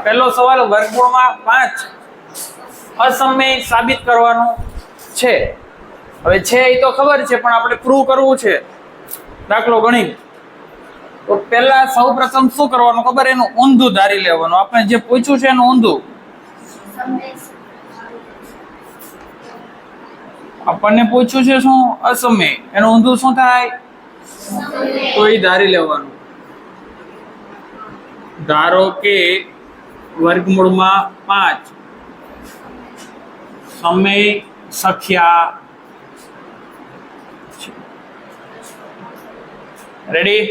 પહેલો સવાલ વર્ગમૂળમાં 5 અસમય સાબિત કરવાનો છે. હવે છે એ તો ખબર છે, પણ આપણે પ્રૂવ કરવું છે દાખલો ગણી. તો પહેલા સૌપ્રથમ શું કરવાનું ખબર? એનું ઊંધું ધારી લેવાનું. આપણે જે પૂછ્યું છે એનું ઊંધું. આપણને પૂછ્યું છે શું? અસમય. એનું ઊંધું શું થાય? તો એ ધારી લેવાનું. ધારો કે વર્ગમૂળમાં 5 સમય સંખ્યા. રેડી?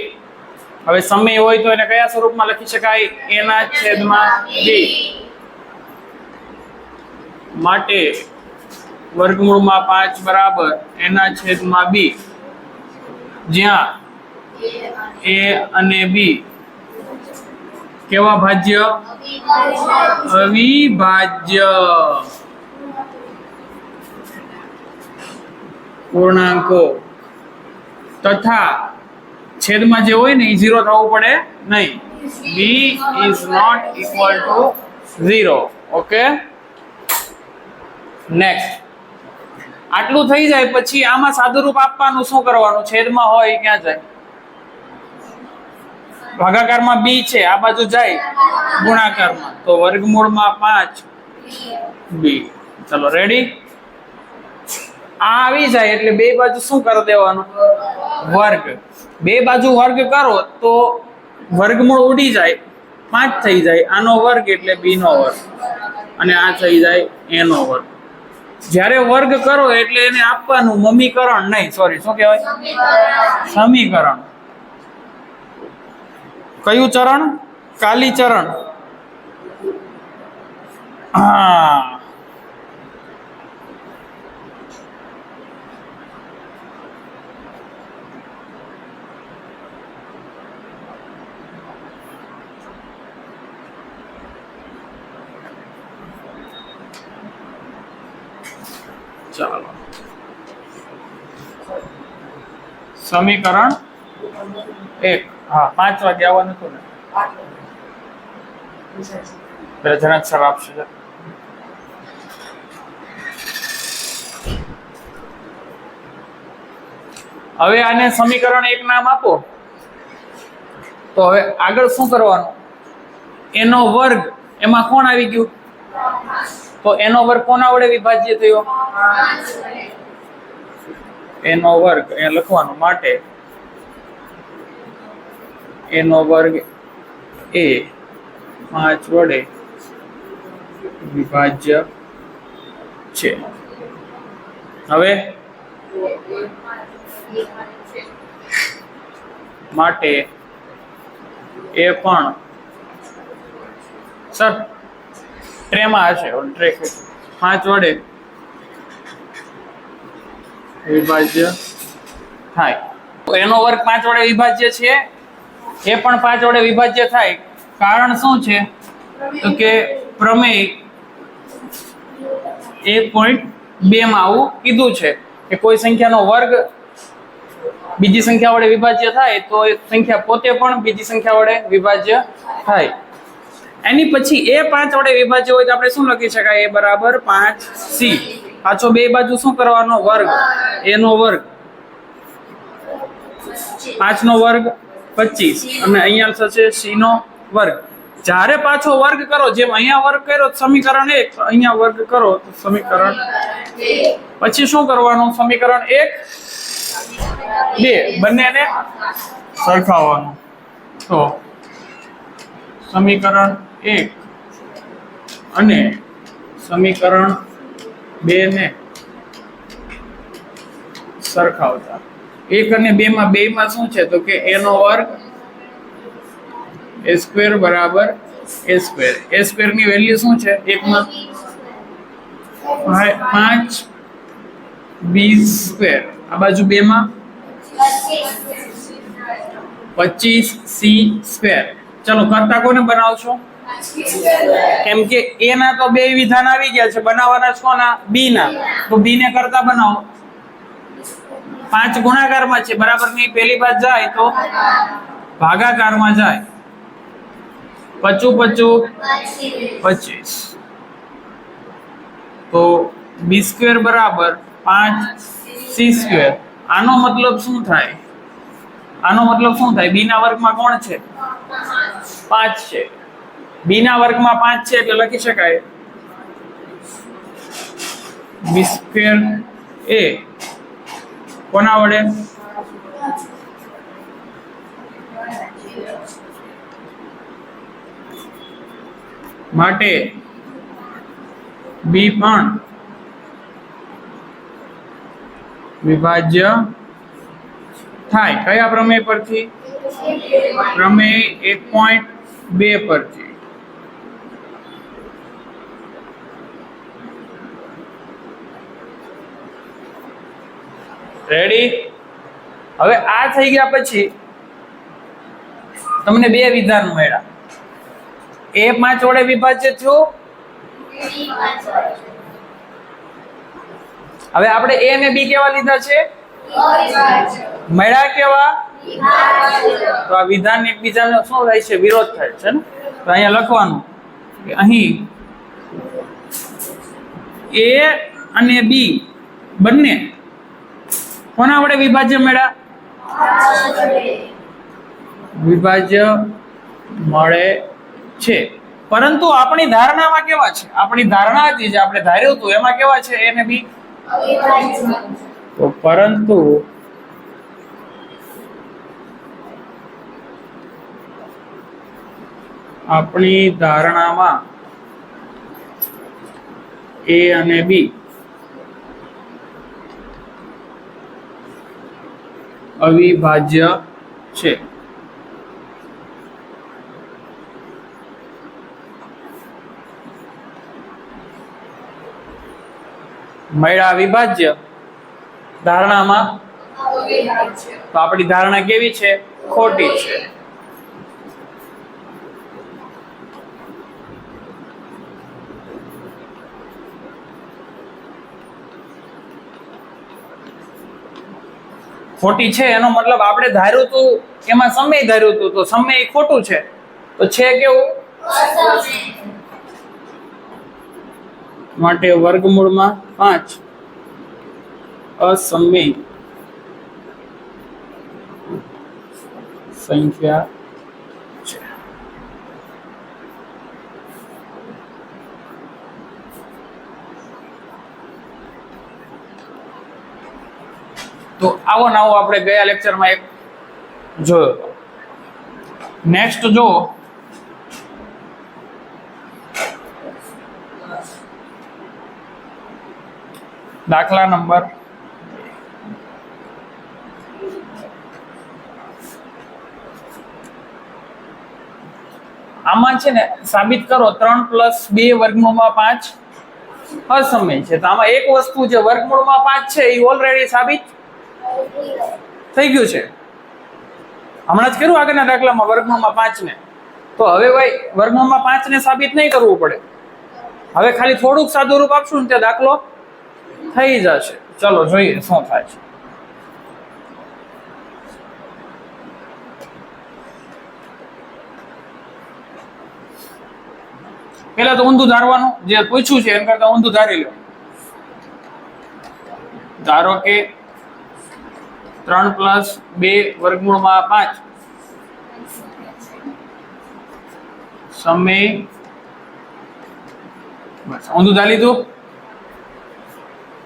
હવે સમય હોય તો એને કયા સ્વરૂપમાં લખી શકાય? a ના છેદમાં b. માટે વર્ગમૂળમાં 5 બરાબર a ના છેદમાં b, જ્યાં a અને b કેવા ભાજ્ય? અવિભાજ્ય પૂર્ણાંકો તથા છેદમાં જે હોય ને એ 0 થવું પડે નહીં. b is not equal to 0. Okay, next. આટલું થઈ જાય પછી આમાં સાદુરૂપ આપવાનું. શું કરવાનું? છેદમાં હોય ક્યાં જાય? ભાગાકારમાં b છે, આ બાજુ જાય ગુણાકારમાં, તો વર્ગમૂળમાં 5b. ચલો રેડી? આ આવી જાય એટલે બે બાજુ શું કરી દેવાનું? વર્ગ. બે બાજુ વર્ગ કરો તો વર્ગમૂળ ઉડી જાય, 5 થઈ જાય. આનો વર્ગ એટલે b નો વર્ગ, અને આ થઈ જાય a નો વર્ગ. જ્યારે વર્ગ કરો એટલે એને આપવાનું મમીકરણ નહીં, સોરી શું કહેવાય? સમીકરણ. કયું ચરણ? કાલીચરણ. હા, ચાલો સમીકરણ 1. હા, 5 વાગે આવવાનું હતું ને? પેલા જનક સર આપશે. હવે આને સમીકરણ 1 નામ આપો. તો હવે આગળ શું કરવાનું? એનો વર્ગ. એમાં કોણ આવી ગયું? તો એનો વર્ગ કોના વડે વિભાજ્ય થયો? એનો વર્ગ અહીંયા લખવાનો. માટે એનો વર્ગ એ 5 વડે વિભાજ્ય છે. હવે માટે એ પણ સર ટ્રેમાં હશે. ટ્રેક 5 વડે વિભાજ્ય થાય. એનો વર્ગ 5 વડે વિભાજ્ય છે, એ પણ 5 વડે વિભાજ્ય થાય. કારણ શું છે? તો કે પ્રમેય 1.2 માં આવું કીધું છે કે કોઈ સંખ્યાનો વર્ગ બીજી સંખ્યા વડે વિભાજ્ય થાય તો એ સંખ્યા પોતે પણ બીજી સંખ્યા વડે વિભાજ્ય થાય. એની પછી એ 5 વડે વિભાજ્ય હોય તો આપણે શું લખી શકાય? એ બરાબર 5c. પાછો બે બાજુ શું કરવાનો? વર્ગ. a નો વર્ગ 5 નો વર્ગ 25, અને અહીંયા થશે c નો વર્ગ. જ્યારે પાછો વર્ગ કરો, જેમ અહીંયા વર્ગ કર્યો સમીકરણ 1, અહીંયા વર્ગ કરો તો સમીકરણ 2. પછી શું કરવાનું? સમીકરણ 1 2 બંનેને સરખાવવાનું. તો સમીકરણ 1 અને સમીકરણ 2 ને સરખાવતા. 1 અને 2 માં શું છે? તો કે a નો વર્ગ a સ્ક્વેર બરાબર a સ્ક્વેર. a સ્ક્વેર ની વેલ્યુ શું છે? 1 માં 5b સ્ક્વેર. આ બાજુ 2 માં 25c સ્ક્વેર. ચલો કરતા કોને બનાવશો? કેમ કે a ના તો બે વિધાન આવી ગયા છે, બનાવવાના છે કોના? b ના. તો b ને કરતા બનાવો. 5 ગુણાકારમાં છે, બરાબર ની પહેલી બાદ જાય તો ભાગાકારમાં જાય. પચું 25 તો બી સ્ક્વેર બરાબર 5c². આનો મતલબ શું થાય? બી ના વર્ગમાં કોણ છે? 5 છે. બી ના વર્ગમાં 5 છે એટલે લખી શકાય b² એ કોના વડે? માટે બી પણ વિભાજ્ય થાય. કયા પ્રમેય પરથી? પ્રમેય 1.2 પરથી. રેડી? હવે આ થઈ ગયા પછી તમને બે વિધાન મળ્યા. એ 5 વડે વિભાજ્ય થયું. હવે આપણે એ અને બી કેવા લીધા છે? મળ્યા કેવા? તો આ વિધાન એકબીજાનો શું થાય છે? વિરોધ થાય છે ને. તો અહીંયા લખવાનું કે અહીં એ અને બી બંને કોના વડે વિભાજ્ય મળ્યા? વિભાજ્ય મળે છે. પરંતુ આપણી ધારણામાં કેવા છે? આપણી ધારણા હતી જે આપણે ધાર્યું હતું એમાં કેવા છે એ અને બી? તો પરંતુ આપણી ધારણામાં એ અને બી અવિભાજ્ય છે. મળ્યા અવિભાજ્ય, ધારણામાં તો આપણી ધારણા કેવી છે? ખોટી છે. ખોટી છે એનો મતલબ આપણે ધાર્યું હતું એમાં સમય ધાર્યું હતું તો સમય ખોટું છે. તો છે કેવું? માટે વર્ગમૂળમાં 5 અસમય સંખ્યા છે. તો આવો ને આવો આપણે ગયા લેક્ચરમાં એક જોયો. નેક્સ્ટ જો દાખલા નંબર આમાં છે ને સાબિત કરો 3 + 2 વર્ગમૂળમાં 5 અસમય છે. તો આમાં એક વસ્તુ જે વર્ગમૂળમાં 5 છે એ ઓલરેડી સાબિત થઈ ગયું છે. હમણાં જ કર્યું આગળના દાખલામાં વર્ગમૂળમાં 5 ને. તો હવે ભાઈ વર્ગમૂળમાં 5 ને સાબિત નહીં કરવું પડે. હવે ખાલી થોડુંક સાદું રૂપ આપશું ને તે દાખલો થઈ જશે. ચલો જોઈએ શું થાય છે. પેલા તો ઊંધું ધારવાનું, જે પૂછ્યું છે એમ કરતા ઊંધું ધારી લો. ધારો કે 3 + 2 વર્ગમૂળમાં 5 સમય, બસ ઊંધું ધારી લીધું.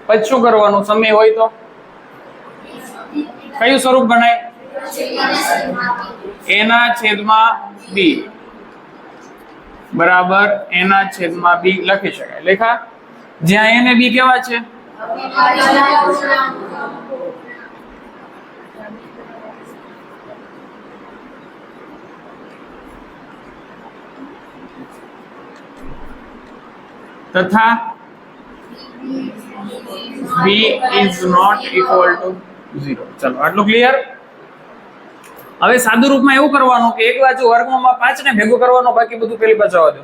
પછી શું કરવાનું? સમય હોય તો કયું સ્વરૂપ ગણાય? a/b બરાબર a/b લખી શકાય. લેખા જ્યાં a ને b કેવા છે? તથા b is not equal to 0. ચલો આટલું ક્લિયર. હવે સાદુ રૂપમાં એવું કરવાનું કે એક બાજુ વર્ગમૂળમાં 5 ને ભેગું કરવાનું, બાકી બધું પેલી બાજુ આવવા દો.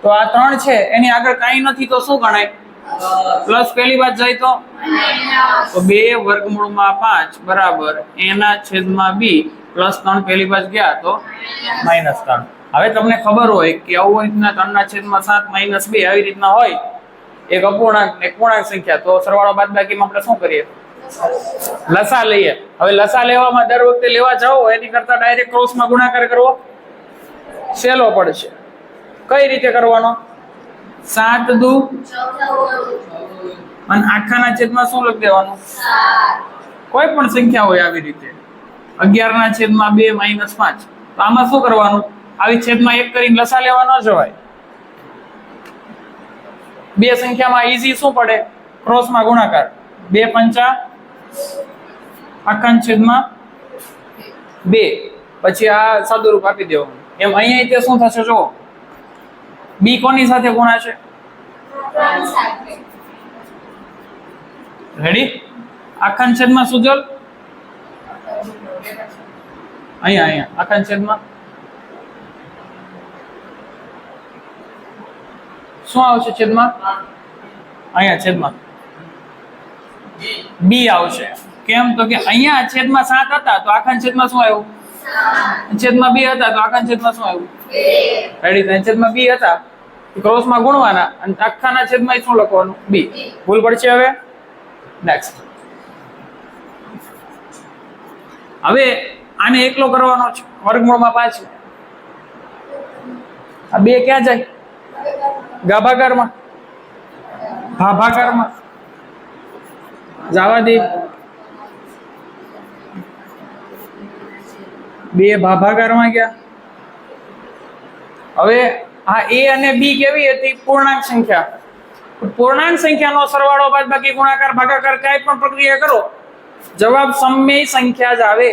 તો આ 3 છે એની આગળ કાંઈ નથી તો શું ગણાય? પ્લસ પેલી બાજુ જાય તો 2 વર્ગમૂળમાં 5 બરાબર a/b + 3 પેલી બાજુ ગયા તો -3. હવે તમને ખબર હોય કે આવું રીતના 3/7 - 2 આવી રીતના હોય એક અપૂર્ણાંક ને એક પૂર્ણાંક સંખ્યા, તો સરવાળો બાદબાકીમાં આપણે શું કરીએ? લસા લઈએ. હવે લસા લેવામાં દર વખતે લેવા જાઓ એની કરતા ડાયરેક્ટ ક્રોસમાં ગુણાકાર કરવો સહેલો પડશે. કઈ રીતે કરવાનો? 7 દુ અને આખાના છેદમાં શું લખી દેવાનું? કોઈ પણ સંખ્યા હોય આવી રીતે 11/2 - 5. તો આમાં શું કરવાનું? આવી છેદમાં 1 કરીને લસા લેવા ન જવાય. બે સંખ્યામાં ઈઝી શું પડે? ક્રોસમાં ગુણાકાર. 2 પંચા આખાના છેદમાં 2, પછી આ સાદુરૂપ આપી દેવાનું. એમ અહીંયા તે શું થશે? જો બી કોની સાથે ગુણાશે? રેડી? આખાના છેદમાં સુજલ અહીંયા આખાના છેદમાં શું આવશે? છેદમાં અહીંયા છેદમાં બી આવશે. કેમ? તો કે અહીંયા છેદમાં 7 હતા તો આખાના છેદમાં શું આવ્યું? છેદમાં 2 હતા તો આખાના છેદમાં શું આવ્યું? રેડી? તો છેદમાં 2 હતા ક્રોસમાં ગુણવાના અને આખાના છેદમાં શું લખવાનું? બી. ભૂલ પડશે. હવે નેક્સ્ટ. હવે આને એકલો કરવાનો છે વર્ગમૂળમાં 5. આ 2 ક્યાં જાય? ગાભાગારમાં, ભાભાગારમાં જવા દે. 2 ભાભાગારમાં ગયા. હવે આ એ અને બી કેવી હતી? પૂર્ણાંક સંખ્યા. પૂર્ણાંક સંખ્યાનો સરવાળો બાદબાકી ગુણાકાર ભાગાકાર કાંઈ પણ પ્રક્રિયા કરો જવાબ સમમેય સંખ્યા જ આવે.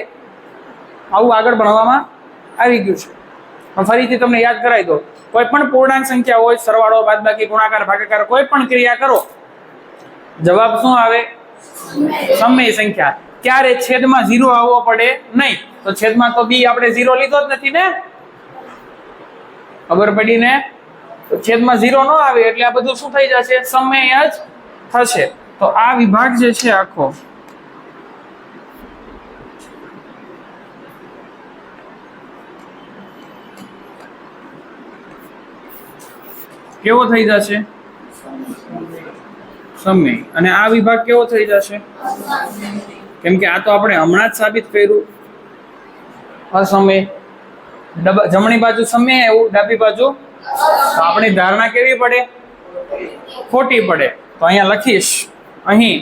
આવું આગળ ભણવામાં આવી ગયું છે. ફરીથી તમને યાદ કરાવી દો. કોઈ પણ પૂર્ણાંક સંખ્યા હોય, સરવાળો બાદબાકી ગુણાકાર ભાગાકાર કોઈ પણ ક્રિયા કરો જવાબ શું આવે? સમમેય સંખ્યા. ક્યારે? છેદમાં 0 આવવો પડે નહીં. તો છેદમાં તો બી આપણે 0 લીધો જ નથી ને, ખબર પડી ને? તો છેદમાં 0 ન આવે એટલે આ બધું શું થઈ જશે? સમમેય જ થશે. તો આ વિભાગ જે છે આખો કેવો થઈ જશે? સમમેય. અને આ વિભાગ કેવો થઈ જશે? કેમ કે આ તો આપણે હમણાં જ સાબિત કર્યું અસમય. જમણી બાજુ સમય આવ્યું, ડાબી બાજુ આપણી ધારણા કેવી પડે? ખોટી પડે. તો અહીંયા લખીશ, અહીં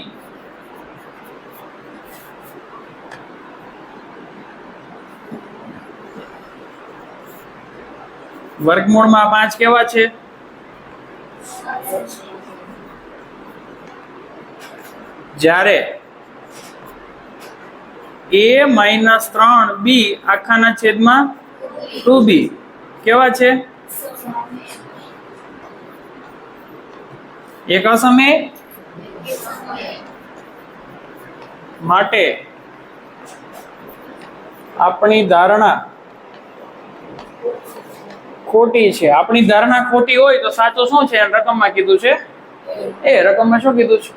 વર્ગમૂળમાં 5 કેવા છે? જ્યારે a - 3b આખાના છેદમાં 2b કેવા છે? એક અસમય માટે આપણી ધારણા ખોટી છે. આપણી ધારણા ખોટી હોય તો સાચું શું છે? રકમમાં કીધું છે એ. રકમમાં શું કીધું છે?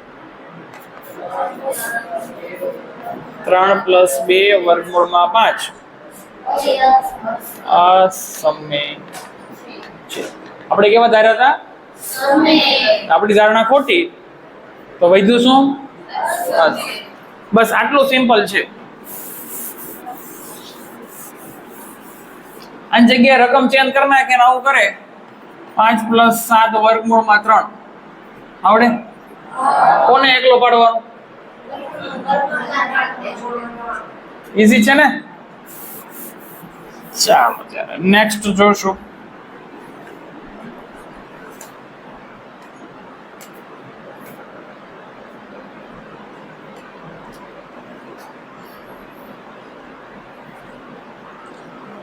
3 + 2 વર્ગમૂળમાં 5 અસમય છે. આપણે કેવા ધાર્યા હતા? આપણી ધારણા ખોટી, તો વધ્યું શું? બસ આટલું સિમ્પલ છે. આની જગ્યાએ રકમ ચેન્જ કરી નાખે ને આવું કરે 5 + 7 વર્ગમૂળમાં 3 આવડે? કોને એકલો પાડવાનો? ઈઝી છે ને? ચાલો ત્યારે નેક્સ્ટ જોશું.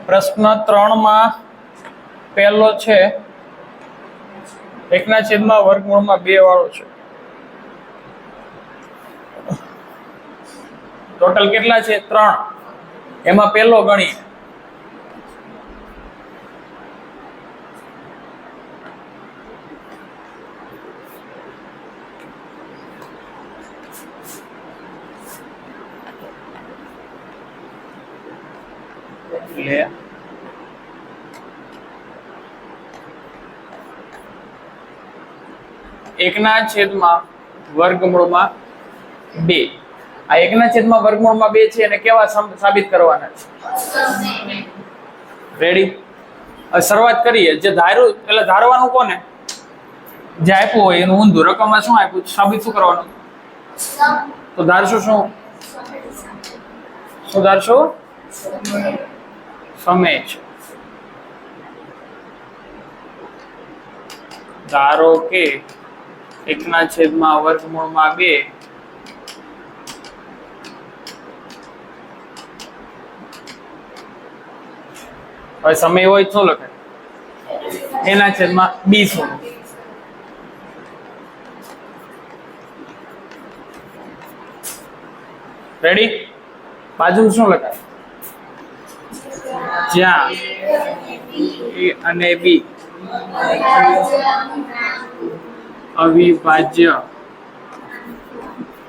પ્રશ્ન 3 માં પહેલો છે 1/2 વર્ગમૂળમાં 2 વાળો છે. ટોટલ કેટલા છે? 3. એમાં પહેલો ગણીએ. એટલે એકના છેદમાં વર્ગમૂળમાં 2. આ એકના છેદમાં વર્ગમૂળમાં 2 છે એને કેવા સાબિત કરવાના છે? રેડી? શરૂઆત કરીએ. જે ધાર્યું એટલે ધારવાનું કોને? જે આપ્યું હોય એનું ઊંધું. રકમમાં શું આપ્યું? સાબિત શું કરવાનું? તો ધારશું શું? શું ધારશું? સમેજ. ધારો કે એકના છેદમાં વર્ગમૂળમાં 2 હવે સમય હોય શું લખે? એના છેદમાં બી શું? રેડી? બાજુ શું લખાય? જ્યાં એ અને બી અવિભાજ્ય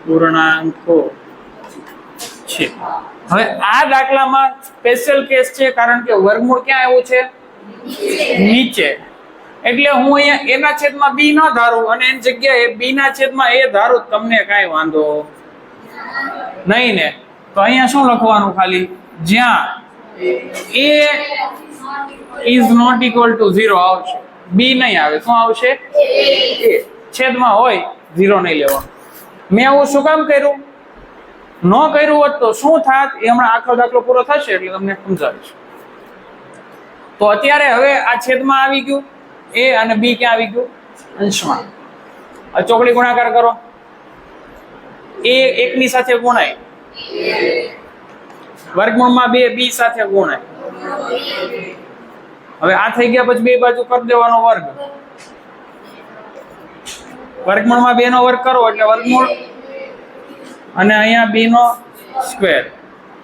પૂર્ણાંકો છે. હવે આ દાખલામાં સ્પેશિયલ કેસ છે કારણ કે વર્ગમૂળ ક્યાં આવ્યું છે? નીચે. એટલે હું અહીંયા એના છેદમાં બી ન ધારું અને એની જગ્યાએ બી ના છેદમાં એ ધારું. તમને કાંઈ વાંધો નહીં ને? તો અહીંયા શું લખવાનું? ખાલી જ્યાં a is not equal to 0 આવશે. b નહીં આવે. શું આવશે? a. છેદમાં હોય 0 નહીં લેવાનું. મેં આવું શું કામ કર્યું? ન કર્યું હોત તો શું થાત એ હમણાં આખો દાખલો પૂરો થશે એટલે તમને સમજાવીશ. તો અત્યારે હવે આ છેદમાં આવી ગયું a અને b ક્યાં આવી ગયું? અંશમાં. આ ચોકડી ગુણાકાર કરો. a 1 ની સાથે ગુણાય, વર્ગમૂળમાં 2 b સાથે ગુણાય. હવે આ થઈ ગયા પછી બે બાજુ કરી દેવાનો વર્ગ. વર્ગમૂળમાં 2 નો વર્ગ કરો એટલે વર્ગમૂળ અને અહીંયા b નો સ્ક્વેર.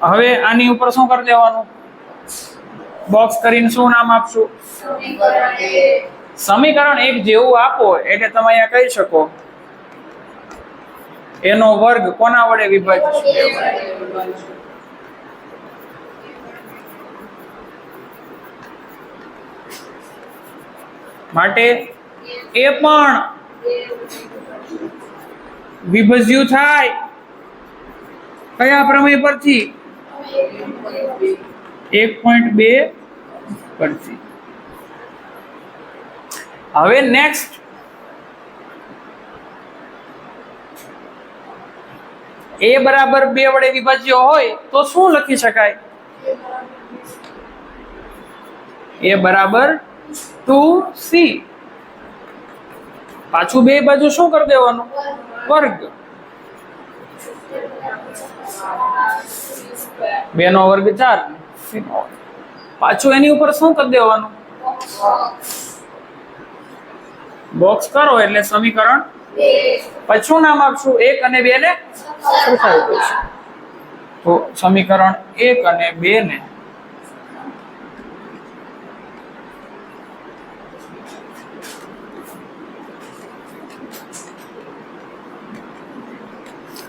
હવે આની ઉપર શું કરી દેવાનું? બોક્સ કરીને શું નામ આપશું? સમીકરણ 1 જેવું આપો એટલે તમે અહીંયા કહી શકો એનો વર્ગ કોના વડે વિભાજિત છે? માટે એ પણ વિભાજ્યું થાય કયા પ્રમેય પરથી? 1.2 પરથી. હવે નેક્સ્ટ a બરાબર 2 વડે વિભાજ્ય હોય તો શું લખી શકાય? a બરાબર 2c. પાછું બે બાજુ શું કરી દેવાનું? વર્ગ. 2 નો વર્ગ 4. પાછું એની ઉપર શું કરી દેવાનું? બોક્સ કરો એટલે સમીકરણ પાછું નામ આપશું 1 અને 2 ને સરખાવી દઈશું. તો સમીકરણ 1 અને 2 ને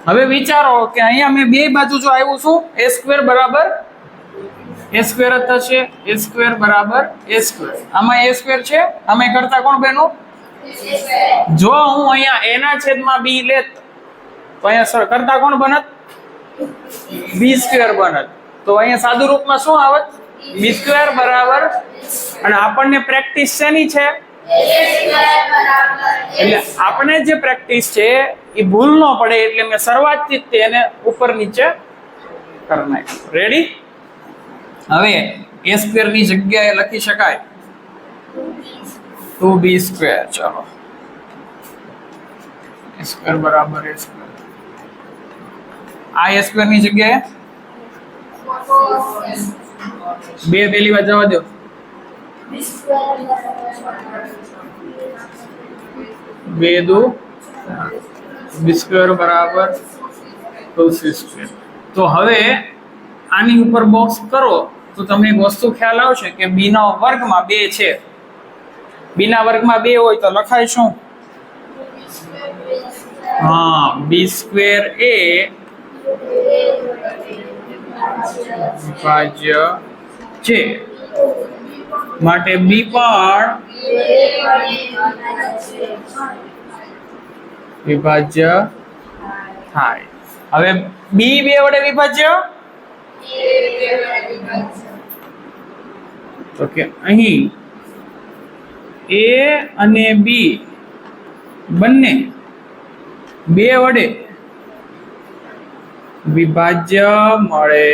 હવે વિચારો કે અહીંયા મેં બે બાજુ જો આવ્યું છું a² બરાબર a² જ થશે. a² બરાબર a². આમાં a² છે, આમાં કરતા કોણ બન્યું? જો હું અહીંયા a ના છેદમાં b લેત તો અહીંયા કરતા કોણ બનત? b² બનત. તો અહીંયા સાદું રૂપમાં શું આવત? b² બરાબર. અને આપણને પ્રેક્ટિસ શેની છે? એટલે આપણે જે પ્રેક્ટિસ છે એ ભૂલ ન પડે એટલે મેં શરૂઆતથી જ તેને ઉપર નીચે કરી નાખ્યું. રેડી? હવે a² ની જગ્યાએ લખી શકાય 2b². ચાલો a² બરાબર a². આ a² ની જગ્યાએ 2 પહેલી વાર જવા દો. b² બરાબર 2c². તો હવે આની ઉપર બોક્સ કરો તો તમને એક વસ્તુ ખ્યાલ આવશે કે b ના વર્ગમાં 2 છે. b ના વર્ગમાં 2 હોય તો લખાય શું? હા, b² એ વિભાજ્ય છે. માટે b પણ વિભાજ્ય થાય. હવે બી 2 વડે વિભાજ્ય તો કે અહીં એ અને બી બંને 2 વડે વિભાજ્ય મળે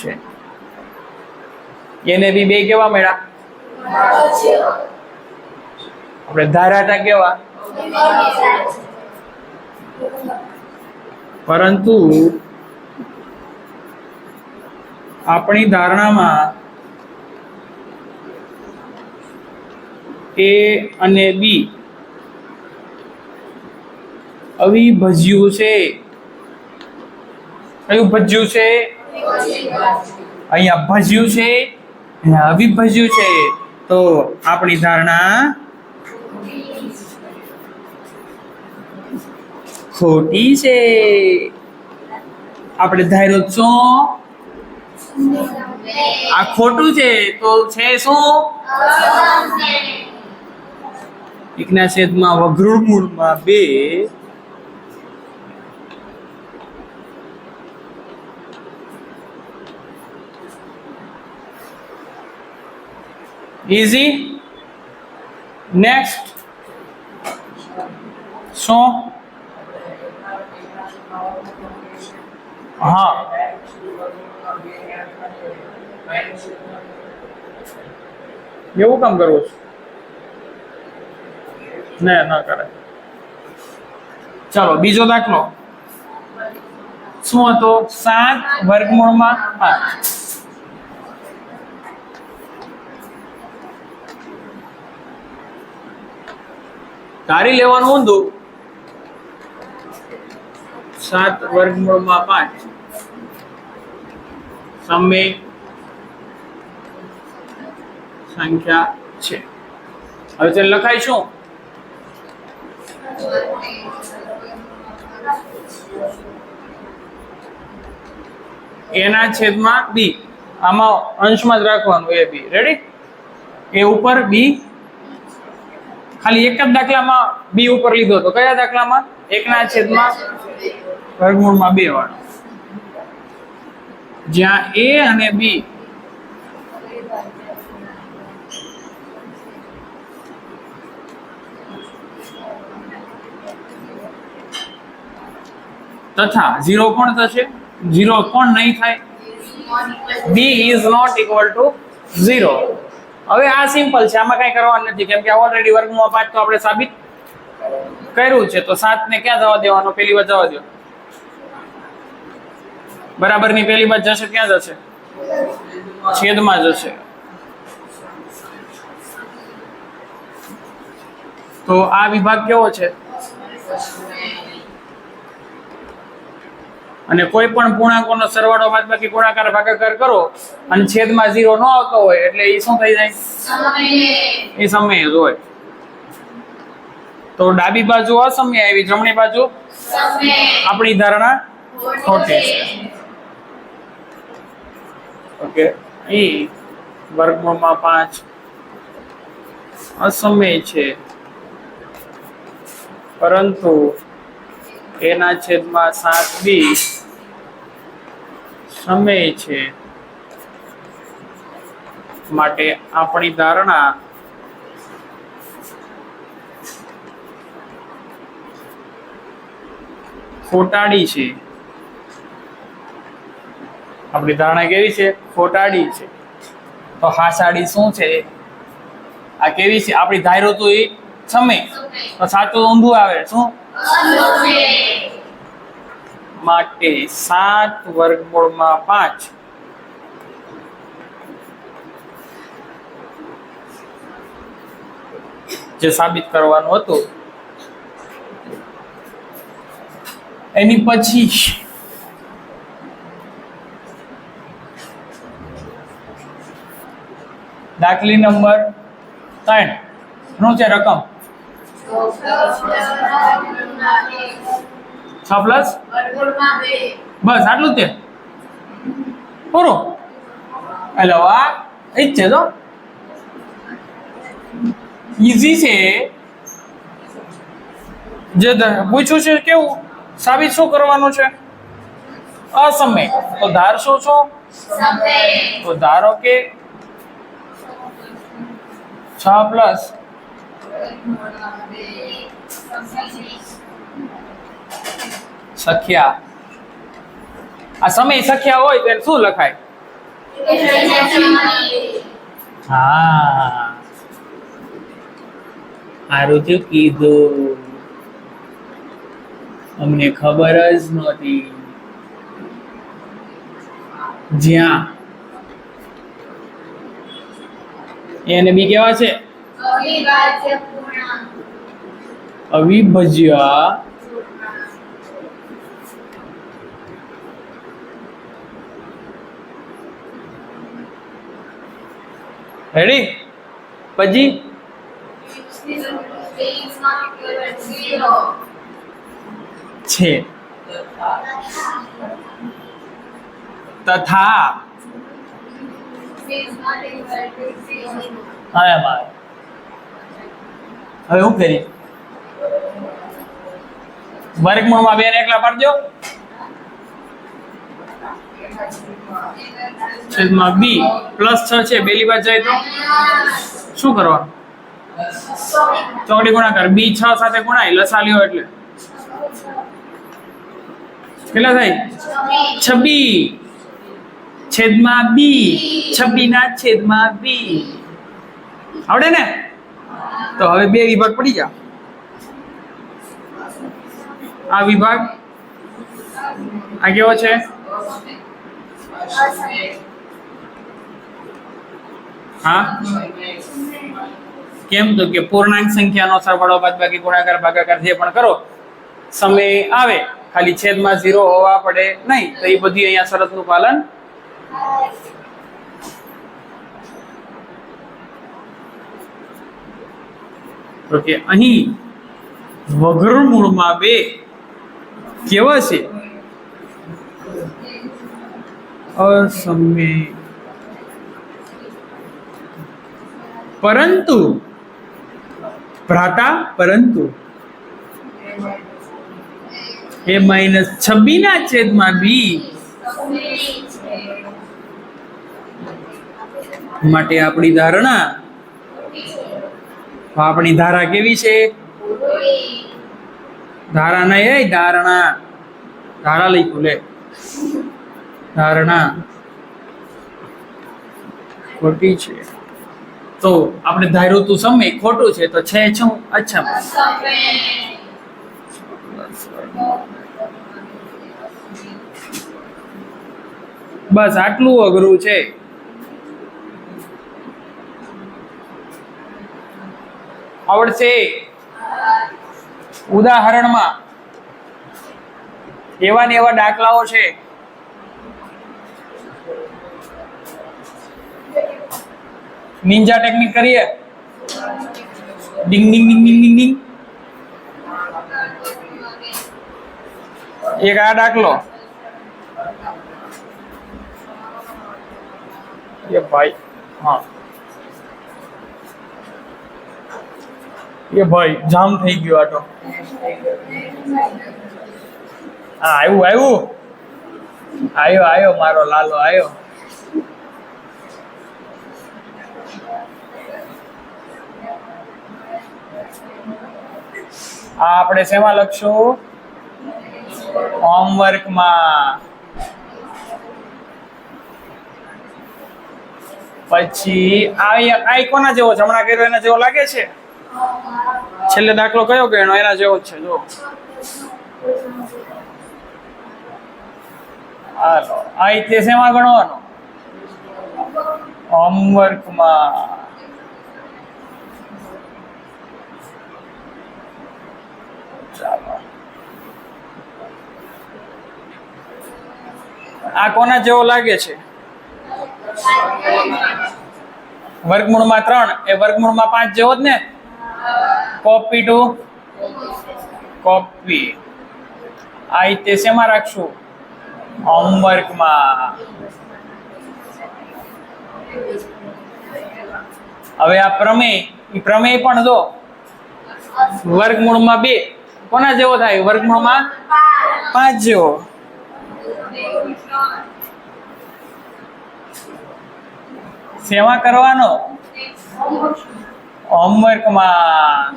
છે. એને બી 2 કેવા મળ્યા? આપણે ધારાતા કેવા? પરંતુ આપણી ધારણામાં એ અને બી અવિભાજ્યું છે. કયું ભજ્યું છે? અહીંયા ભજ્યું છે, અહીંયા અવિભાજ્યું છે. તો આપણી ધારણા ખોટી છે. આપણે ધાર્યું શું? આ ખોટું છે. તો છે શું? એકના છેદમાં વર્ગમૂળમાં 2 easy. Next શું? હા એવું કામ કરવું છે? ના કરે. ચાલો બીજો દાખલો શું હતો? 7 વર્ગમૂળમાં 5. ધારી લેવાનું ઊંધું. 7 વર્ગમૂળમાં 5 સમય સંખ્યા છે. હવે તે લખાય શું? એના છેદમાં બી. આમાં અંશમાં જ રાખવાનું એ બી. રેડી? એ ઉપર બી. ખાલી એક જ દાખલામાં બી ઉપર લીધો તો કયા દાખલામાં? એકના છેદમાં વર્ગમૂળમાં 2 વાળો, જ્યાં એ અને બી તથા 0 કોણ થશે? 0 કોણ નહીં થાય? b is not equal to 0. હવે આ સિમ્પલ છે, આમાં કઈ કરવાનું નથી કેમ કે ઓલરેડી વર્ગમૂળ 5 તો આપણે સાબિત કર્યું છે. તો 7 ને ક્યાં જવા દેવાનો? પહેલી વાર જવા દો. બરાબરની પહેલી બાજુ જશે ક્યાં જશે? છેદમાં જશે. તો આ વિભાગ કેવો છે? અને કોઈ પણ પૂર્ણાંકોનો સરવાળો બાદબાકી ગુણાકાર ભાગાકાર કરો અને છેદમાં 0 ન આવતો હોય એટલે એ શું થઈ જાય? એ સમય જ હોય. તો ડાબી બાજુ અસમય આવી, જમણી બાજુ આપણી ધારણા ખોટી છે. ઓકે, અહીં વર્ગમૂળમાં 5 અસમય છે, પરંતુ એના છેદમાં 7 બી સમય છે. માટે આપણી ધારણા ખોટાડી છે. આપણી ધારણા કેવી છે? ખોટાડી છે. તો હાસાડી શું છે? આ કેવી છે? આપણી ધાર્યું તો એ સમય, તો સાચું ઊંધું આવે શું? માટે 7 વર્ગમૂળમાં 5 જે સાબિત કરવાનું હતું એની પછી દાખલી નંબર 3 નું છે રકમ 6 પ્લસ બસ આટલું છે પૂરું. હેલો આ એ જ છે તો ઈઝી છે. જે પૂછ્યું છે કેવું સાબિત શું કરવાનું છે? અસમય. તો ધાર શું છો? તો ધારો કે 6 પ્લસ સખ્યા. આ સમય સખ્યા હોય ત્યારે શું લખાય? હા, સારું જ કીધું, અમને ખબર જ નહોતી. જ્યાં એને બી કેવા છે? અવિભાજ્ય રેડી. પછી છે તથા હવે શું કરીએ? વર્ગમૂળમાં 2 ને એકલા પાડજો, છેદમાં b પ્લસ 6 છે, બેલી બાજુ જાય તો શું કરવાનું? ચોકડી ગુણાકાર. b 6 સાથે ગુણાય, લસા લ્યો એટલે કેટલા થાય? 26 છેદમાં b. 26 ના છેદમાં b. આવડે ને? તો હવે 2 વિભાગ પડી જા. આ વિભાગ આ કેવો છે? હા, કેમ? તો કે પૂર્ણાંક સંખ્યાનો સરવાળો બાદબાકી ગુણાકાર ભાગાકાર જે પણ કરો સમય આવે, ખાલી છેદમાં 0 હોવા પડે નહીં. તો એ બધી અહીંયા શરતનું પાલન. તો કે અહીં વર્ગમૂળમાં 2 કેવા છે? અસમય. પરંતુ ભ્રાતા પરંતુ એ -26 ના છેદમાં b માટે આપણી ધારણા, આપણી ધારા કેવી છે? ધારા નહીં, ધારણા. ધારા લખ્યું લે. ધારણા ખોટી છે. તો આપણે ધાર્યું તું સમય ખોટું છે, તો છે શું? અચ્છા, બસ આટલું અઘરું છે. આવડશે? ઉદાહરણમાં એવા ને એવા દાખલાઓ છે. નિંજા ટેકનિક કરીએ. ડિંગ ડિંગ ડિંગ ડિંગ ડિંગ ડિંગ. એક આ દાખલો. એ ભાઈ, હા, એ ભાઈ જામ થઈ ગયો આટો. હા, આવ્યો મારો લાલો આવ્યો. આ આપણે શેમાં લખશું? હોમવર્કમાં. પછી આ કોના જેવો છે? હમણાં કર્યો એના જેવો લાગે છે? છેલ્લે દાખલો કયો ગણ્યો? એના જેવો જ છે. જો હાલો, આ રીતે શેમાં ગણવાનો? હોમવર્કમાં. ચાલો, આ કોના જેવો લાગે છે? વર્ગમૂળમાં 3 એ વર્ગમૂળમાં 5 જેવો જ ને? Copy to copy. આ રીતે શેમાં રાખશું? હોમવર્કમાં. હવે આ પ્રમેય, એ પ્રમેય પણ જો વર્ગમૂળમાં 2 કોના જેવો થાય? વર્ગમૂળમાં 5 જેવો. સેવા કરવાનો હોમવર્કમાં.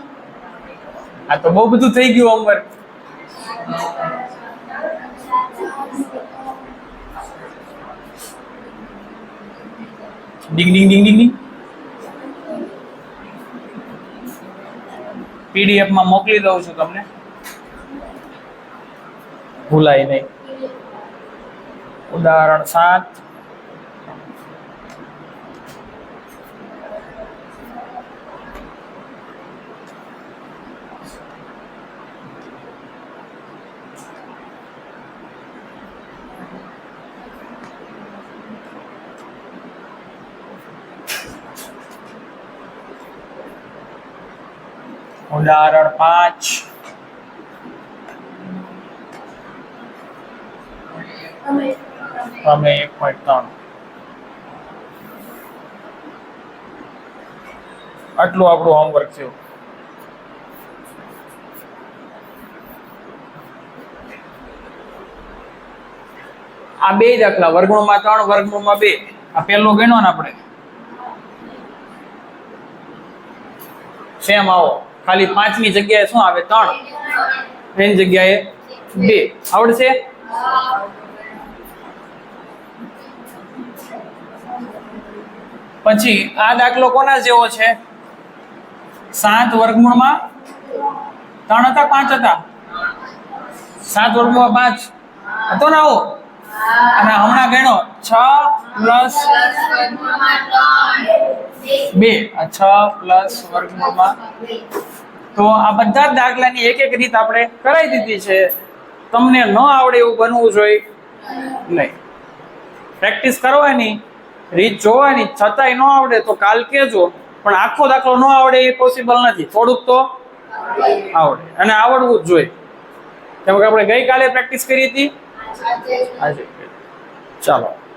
આ તો બહુ બધું થઈ ગયું હોમવર્ક. ડિંગ ડિંગ ડિંગ ડિંગ ડિંગ. PDF માં મોકલી દઉં છું તમને, ભૂલાય નહીં. ઉદાહરણ 7. ઉદાહરણ 5. પ્રમેય 1.3. આટલું આપણું હોમવર્ક છે. આ બે દાખલા, વર્ગમૂળમાં 3, વર્ગમૂળમાં 2. આ પહેલો ગણ્યો ને આપણે, સેમ આવો, ખાલી 5 ની જગ્યાએ શું આવે? 3. એની જગ્યાએ 2. આવડશે? પછી આ દાખલો કોના જેવો છે? 7 વર્ગમૂળમાં 3 હતા, 5 હતા? 7 વર્ગમૂળમાં 5 હતો ને આવો. અને હમણાં ગણ્યો 6 + 2. આ 6 + વર્ગમૂળમાં. તો આ બધા જ દાખલાની એક એક રીત આપણે કરાવી દીધી છે. તમને ન આવડે એવું બનવું જોઈએ નહીં. પ્રેક્ટિસ કરવાની, રીત જોવાની, છતાંય ન આવડે તો કાલ કહેજો. પણ આખો દાખલો ન આવડે એ પોસિબલ નથી. થોડુંક તો આવડે, અને આવડવું જ જોઈએ. કેમ કે આપણે ગઈકાલે પ્રેક્ટિસ કરી હતી, આજે. ચાલો.